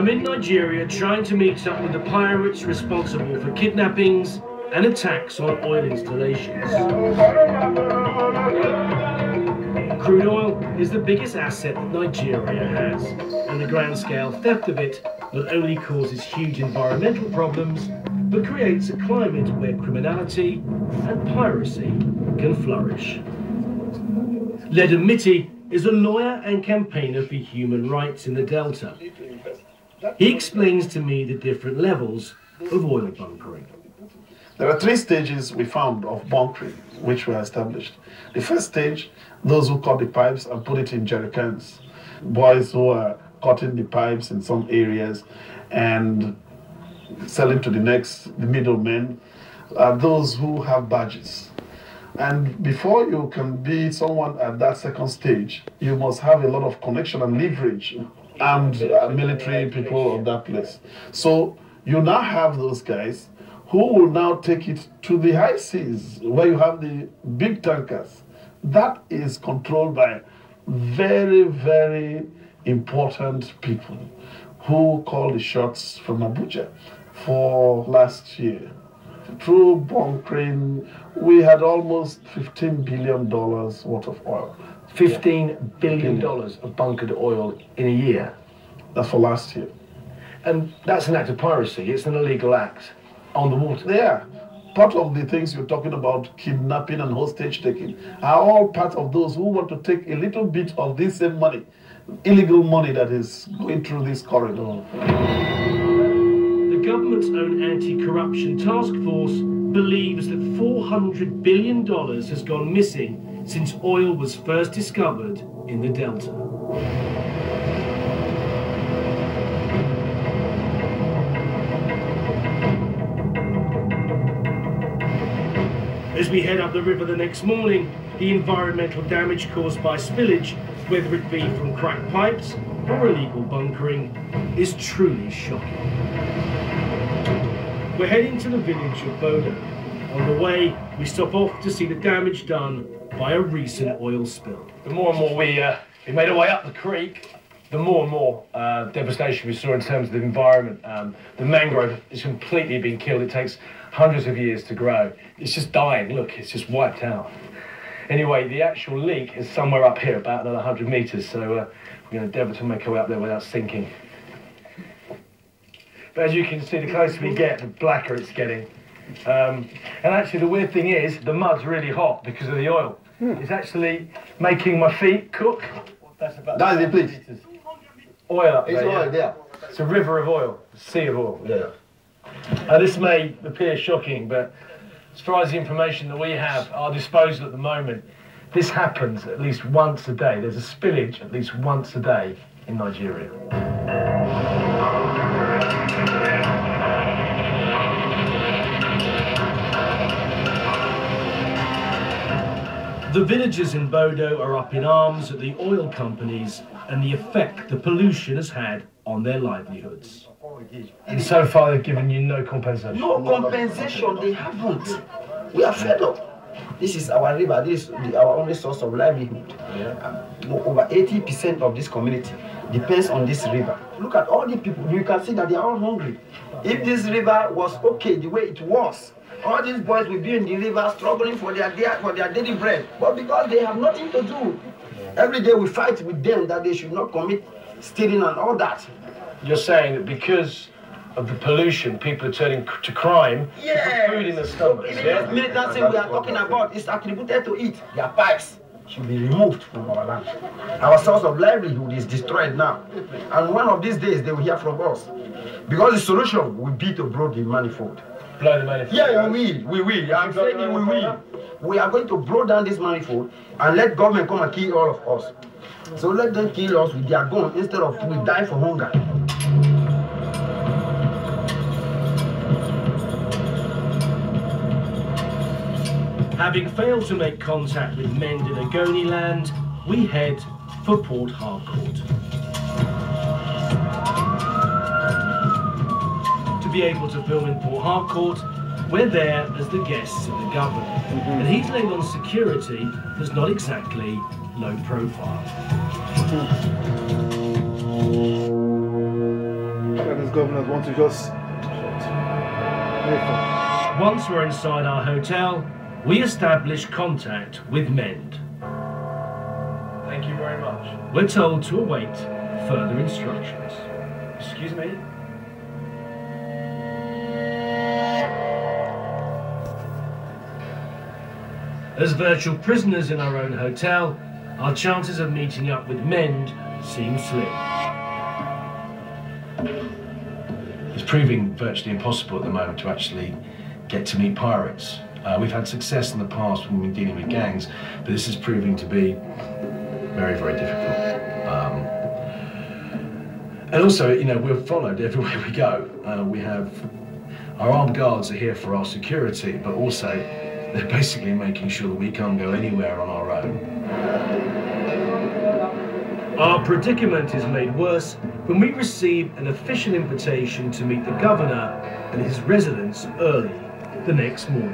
I'm in Nigeria trying to meet up with the pirates responsible for kidnappings and attacks on oil installations. Crude oil is the biggest asset that Nigeria has, and the grand-scale theft of it not only causes huge environmental problems, but creates a climate where criminality and piracy can flourish. Ledum Mitti is a lawyer and campaigner for human rights in the Delta. He explains to me the different levels of oil bunkering. There are 3 stages we found of bunkering, which were established. The first stage, those who cut the pipes and put it in jerry cans. Boys who are cutting the pipes in some areas and selling to the middlemen, are those who have badges. And before you can be someone at that second stage, you must have a lot of connection and leverage, armed military people of that place. So you now have those guys who will now take it to the high seas, where you have the big tankers. That is controlled by very, very important people who call the shots from Abuja. For last year, through bunkering, we had almost $15 billion worth of oil. $15 billion of bunkered oil in a year? That's for last year. And that's an act of piracy. It's an illegal act on the water. Yeah. Part of the things you're talking about, kidnapping and hostage taking, are all part of those who want to take a little bit of this same money, illegal money that is going through this corridor. The government's own anti-corruption task force believes that $400 billion has gone missing since oil was first discovered in the Delta. As we head up the river the next morning, the environmental damage caused by spillage, whether it be from cracked pipes or illegal bunkering, is truly shocking. We're heading to the village of Bodo. On the way, we stop off to see the damage done by a recent oil spill. The more and more we made our way up the creek, the more and more devastation we saw in terms of the environment. The mangrove is completely being killed. It takes hundreds of years to grow. It's just dying. Look, it's just wiped out. Anyway, the actual leak is somewhere up here, about another 100 meters, so we're going to endeavour to make our way up there without sinking. But as you can see, the closer we get, the blacker it's getting. And actually, the weird thing is, the mud's really hot because of the oil. It's actually making my feet cook. That's about 100 meters. Oil up there. It's oil there. It's a river of oil, a sea of oil. Yeah. This may appear shocking, but as far as the information that we have at our disposal at the moment, this happens at least once a day. There's a spillage at least once a day in Nigeria. The villagers in Bodo are up in arms at the oil companies and the effect the pollution has had on their livelihoods. And so far they've given you no compensation? No compensation, they haven't. We are fed up. This is our river, this is our only source of livelihood. Over 80% of this community depends on this river. Look at all the people, you can see that they are all hungry. If this river was okay the way it was, all these boys will be in the river struggling for their daily bread. But because they have nothing to do, every day we fight with them that they should not commit stealing and all that. You're saying that because of the pollution, people are turning to crime to put food in their stomachs, yeah? Militancy we are talking about is attributed to it. Their pipes should be removed from our land. Our source of livelihood is destroyed now. And one of these days they will hear from us. Because the solution will be to blow the manifold. Blow the manifold? Yeah, we will. I'm saying we will. We are going to blow down this manifold and let government come and kill all of us. So let them kill us with their gun instead of we die for hunger. Having failed to make contact with Mend in Ogoniland, we head for Port Harcourt. To be able to film in Port Harcourt, we're there as the guests of the governor, and he's laying on security that's not exactly low profile. those governors want to just Once we're inside our hotel, we establish contact with MEND. Thank you very much. We're told to await further instructions. Excuse me? As virtual prisoners in our own hotel, our chances of meeting up with MEND seem slim. It's proving virtually impossible at the moment to actually get to meet pirates. We've had success in the past when we've been dealing with gangs, but this is proving to be very, very difficult. And also, you know, we're followed everywhere we go. We have, our armed guards are here for our security, but also they're basically making sure that we can't go anywhere on our own. Our predicament is made worse when we receive an official invitation to meet the governor at his residence early the next morning.